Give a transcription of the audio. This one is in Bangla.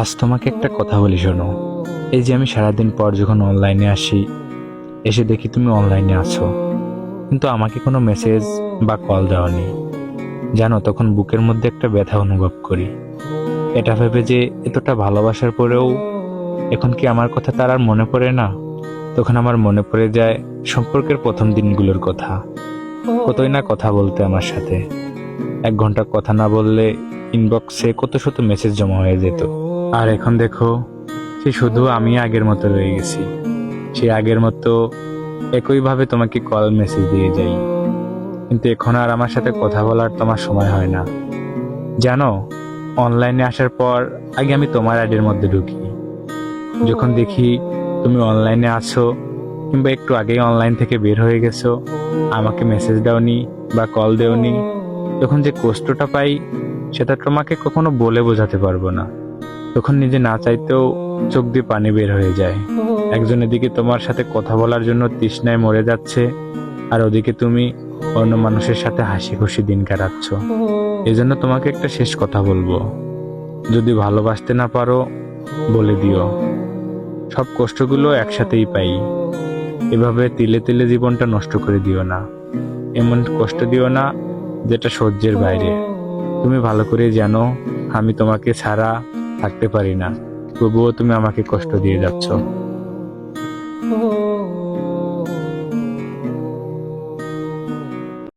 আজ তোমাকে একটা কথা বলি, শোনো। এই যে আমি সারাদিন পর যখন অনলাইনে আসি, এসে দেখি তুমি অনলাইনে আছো, কিন্তু আমাকে কোনো মেসেজ বা কল দেওনি। জানো, তখন বুকের মধ্যে একটা ব্যথা অনুভব করি। এটা ভেবে যে এতটা ভালোবাসার পরেও এখন কি আমার কথা তার আর মনে পড়ে না। তখন আমার মনে পড়ে যায় সম্পর্কের প্রথম দিনগুলোর কথা। কতই না কথা বলতে আমার সাথে। 1 ঘন্টা কথা না বললে ইনবক্সে কত শত মেসেজ জমা হয়ে যেত। আর এখন দেখো, সে শুধু আমি আগের মতো রয়ে গেছি। সে আগের মতো একইভাবে তোমাকে কল মেসেজ দিয়ে যাই, কিন্তু এখন আর আমার সাথে কথা বলার তোমার সময় হয় না। জানো, অনলাইনে আসার পর আগে আমি তোমার আইডির মধ্যে ঢুকি। যখন দেখি তুমি অনলাইনে আছো কিংবা একটু আগেই অনলাইন থেকে বের হয়ে গেছো, আমাকে মেসেজ দাওনি বা কল দেওনি, তখন যে কষ্টটা পাই সেটা তোমাকে কখনো বলে বোঝাতে পারবো না। তখন নিজে না চাইতেও চোখ দিয়ে পানি বের হয়ে যায়। একজন এদিকে তোমার সাথে কথা বলার জন্য তৃষ্ণায় মরে যাচ্ছে, আর ওদিকে তুমি অন্য মানুষের সাথে হাসি খুশি দিন কাটাচ্ছ। এজন্য তোমাকে একটা শেষ কথা বলবো, যদি ভালোবাসতে না পারো বলে দিও। সব কষ্টগুলো একসাথেই পাই। এভাবে তিলে তিলে জীবনটা নষ্ট করে দিও না। এমন কষ্ট দিও না যেটা সহ্যের বাইরে। তুমি ভালো করে জানো আমি তোমাকে ছাড়া থাকতে পারি না, তবুও তুমি আমাকে কষ্ট দিয়ে যাচ্ছ।